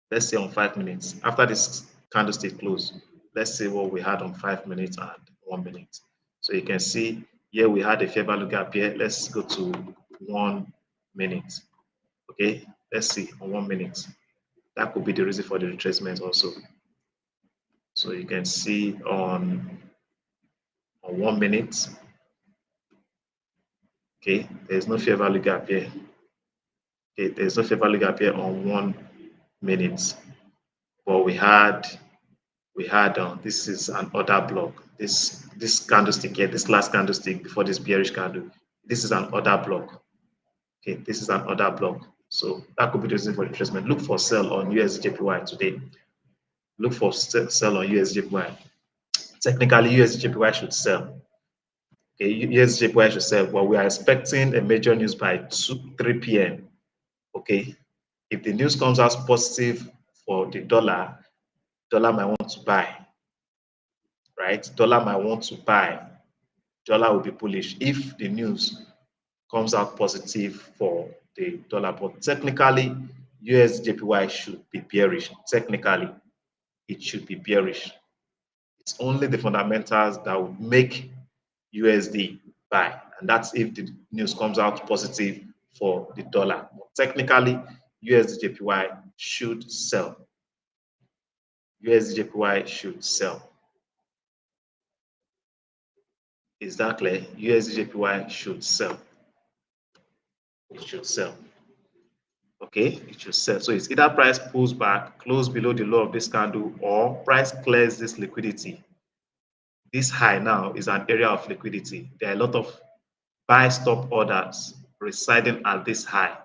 Let's say on 5 minutes. After this candlestick close, let's see what we had on 5 minutes and 1 minute. So you can see here we had a fair value gap here. Let's go to 1 minute. Okay, let's see on 1 minute. That could be the reason for the retracement also. So you can see on 1 minute. Okay, there's no fair value gap here. Okay, there's no fair value gap here on 1 minute. But we had this is an order block. This candlestick here, this last candlestick before this bearish candle, this is an order block. Okay, this is an order block. So that could be the reason for the retracement. Look for sell on USDJPY today. Look for sell on USDJPY. Technically, USDJPY should sell. Okay, USDJPY should sell, but we are expecting a major news by 3 p.m. Okay, if the news comes out positive for the dollar might want to buy, right? Dollar might want to buy. Dollar will be bullish if the news comes out positive for the dollar. But technically, USDJPY should be bearish. Technically, it should be bearish. It's only the fundamentals that would make USD buy, and that's if the news comes out positive for the dollar. But technically, USDJPY should sell. USDJPY should sell. Is that clear? USDJPY should sell. It should sell. Okay, it should sell. So it's either price pulls back, close below the low of this candle, or price clears this liquidity. This high now is an area of liquidity. There are a lot of buy stop orders residing at this high.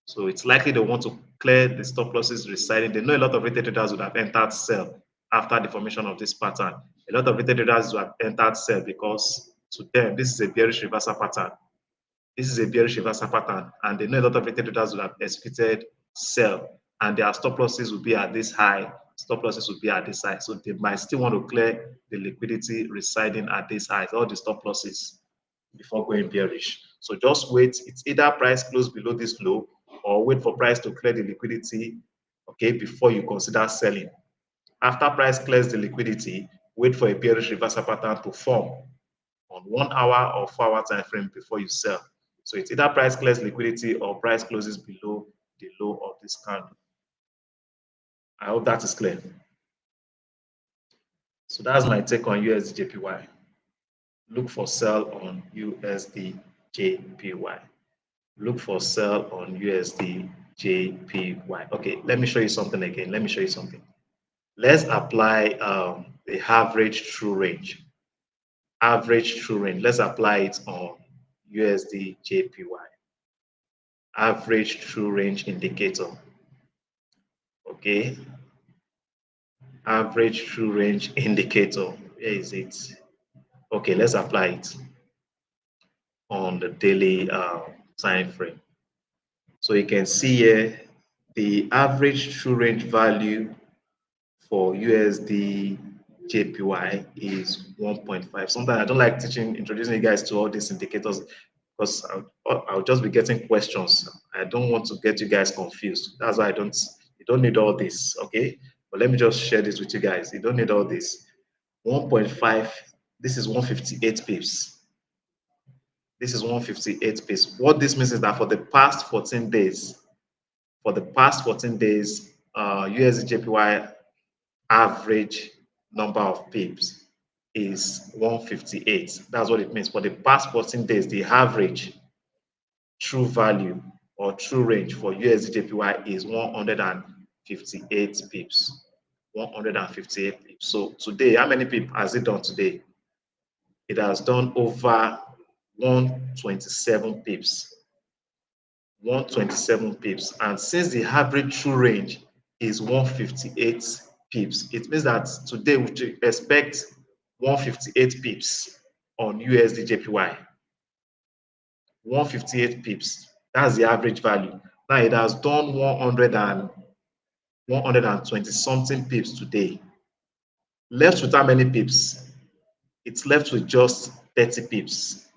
So it's likely they want to clear the stop losses residing. They know a lot of retail traders would have entered sell after the formation of this pattern. A lot of retail traders would have entered sell because to them, this is a bearish reversal pattern. This is a bearish reversal pattern, and they know a lot of retail traders will have executed sell, and their stop losses will be at this high, stop losses will be at this high. So they might still want to clear the liquidity residing at this high, all the stop losses before going bearish. So just wait. It's either price close below this low or wait for price to clear the liquidity, okay, before you consider selling. After price clears the liquidity, wait for a bearish reversal pattern to form on 1 hour or 4 hour time frame before you sell. So it's either price clears liquidity or price closes below the low of this candle. I hope that is clear. So that's my take on USDJPY. Look for sell on USDJPY. Look for sell on USDJPY. Okay, let me show you something again. Let me show you something. Let's apply the average true range. Average true range. Let's apply it on USDJPY. Average true range indicator. Okay. Average true range indicator. Where is it? Okay, let's apply it on the daily time frame. So you can see here the average true range value for USD JPY is 1.5. Sometimes I don't like introducing you guys to all these indicators because I'll just be getting questions. I don't want to get you guys confused. That's why you don't need all this, okay? But let me just share this with you guys. You don't need all this. 1.5, this is 158 pips. This is 158 pips. What this means is that for the past 14 days, USD average number of pips is 158. That's what it means. For the past 14 days, the average true value or true range for USD/JPY is 158 pips. 158 pips. So today, how many pips has it done today? It has done over 127 pips. 127 pips. And since the average true range is 158 pips, it means that today we should expect 158 pips on USD/JPY. 158 pips. That's the average value. Now it has done 120 something pips today. Left with how many pips? It's left with just 30 pips.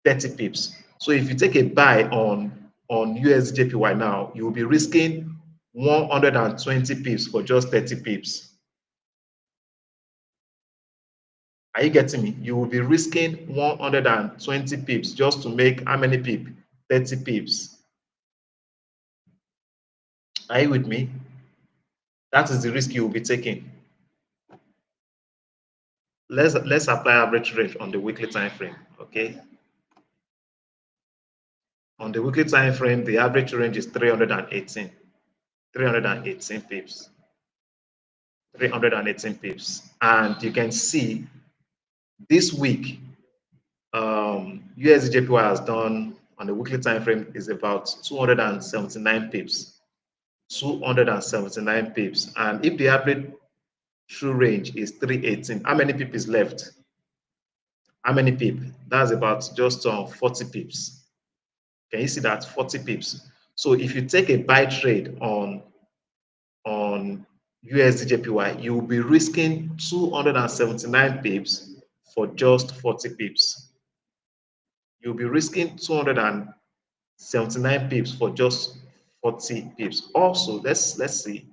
30 pips. So if you take a buy on USD/JPY now, you will be risking 120 pips for just 30 pips. Are you getting me? You will be risking 120 pips just to make how many pips? 30 pips. Are you with me? That is the risk you will be taking. Let's apply average range on the weekly time frame. Okay. On the weekly time frame, the average range is 318. 318 pips. 318 pips. And you can see this week, USD/JPY has done on the weekly time frame is about 279 pips. 279 pips. And if the average true range is 318, how many pips is left? How many pips? That's about just 40 pips. Can you see that? 40 pips. So if you take a buy trade on USD/JPY, you will be risking 279 pips for just 40 pips. You'll be risking 279 pips for just 40 pips. Also, let's see.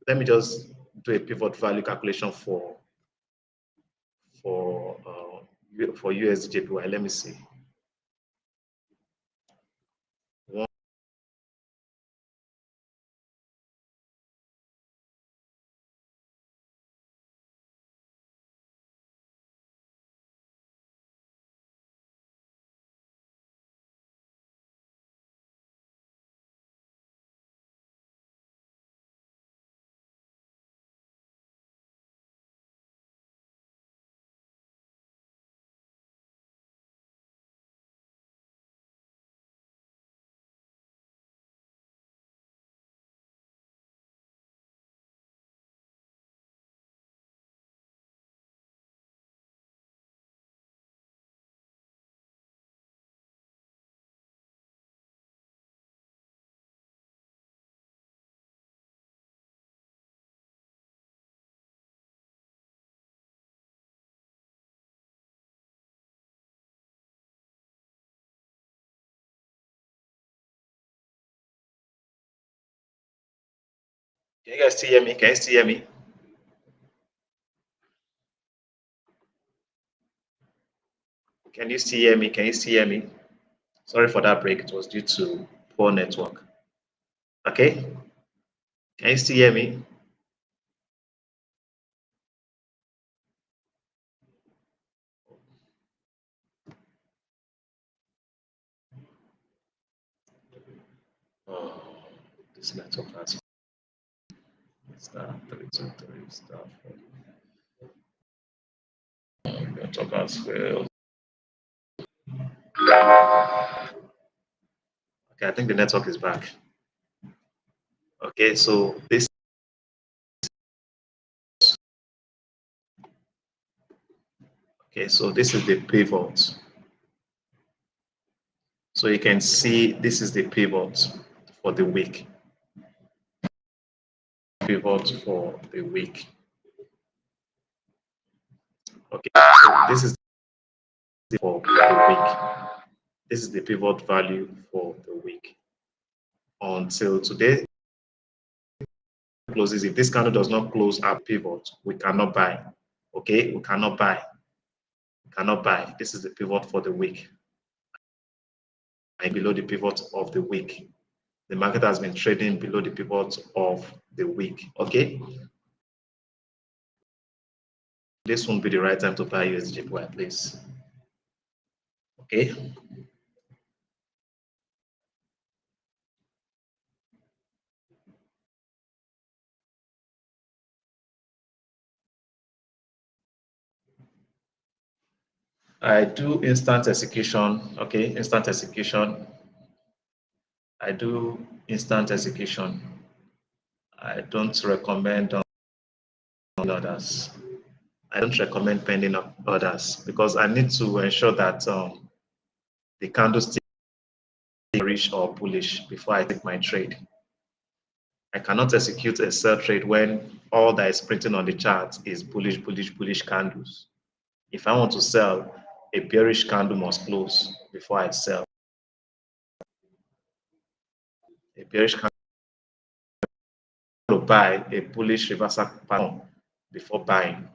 Let me just do a pivot value calculation for USD/JPY. Let me see. Can you guys still hear me? Can you still hear me? Can you still hear me? Can you still hear me? Sorry for that break. It was due to poor network. Okay. Can you still hear me? Oh, this network has *323 *4. Network has failed. Okay, I think the network is back. Okay, so this is the pivot. So you can see this is the pivot for the week. Pivot for the week. Okay, so this is for the week. This is the pivot value for the week. Until today closes, if this candle does not close our pivot, we cannot buy. Okay, we cannot buy. We cannot buy. This is the pivot for the week. And below the pivot of the week. The market has been trading below the pivot of the week. Okay. This won't be the right time to buy USD/JPY, please. Okay. I do instant execution. Okay, instant execution. I do instant execution. I don't recommend on others. I don't recommend pending orders because I need to ensure that the candlestick is bearish or bullish before I take my trade. I cannot execute a sell trade when all that is printing on the chart is bullish, bullish, bullish candles. If I want to sell, a bearish candle must close before I sell. A bearish candle to buy, a bullish reversal pattern before buying.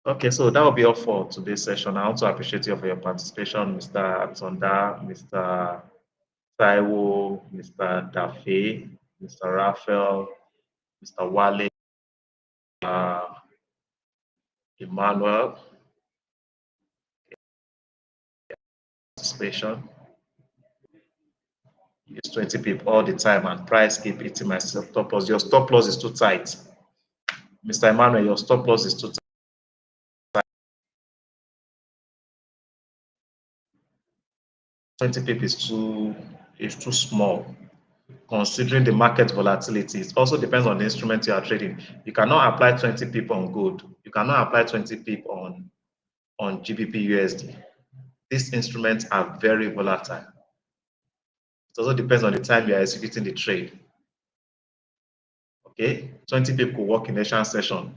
Okay, so that will be all for today's session. I want to appreciate you for your participation, Mr. Atonda, Mr. Taiwo, Mr. Dafe, Mr. Raphael, Mr. Wale, uh, Emmanuel, participation. Use 20 pip all the time and price keep hitting my stop loss. Your stop loss is too tight. Mr. Emmanuel, your stop loss is too tight. 20 pip is too small. Considering the market volatility, it also depends on the instrument you are trading. You cannot apply 20 pip on gold. You cannot apply 20 pip on GBP USD. These instruments are very volatile. It also depends on the time you are executing the trade. Okay, 20 pip could work in Asian session.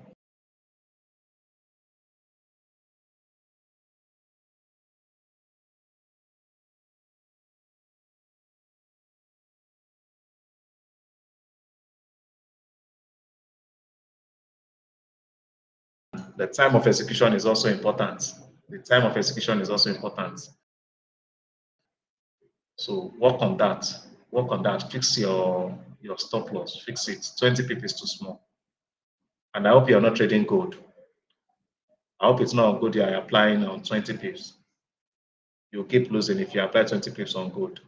The time of execution is also important. The time of execution is also important. So work on that. Work on that. Fix your stop loss. Fix it. 20 pip is too small. And I hope you're not trading gold. I hope it's not good you are applying on 20 pips. You'll keep losing if you apply 20 pips on gold.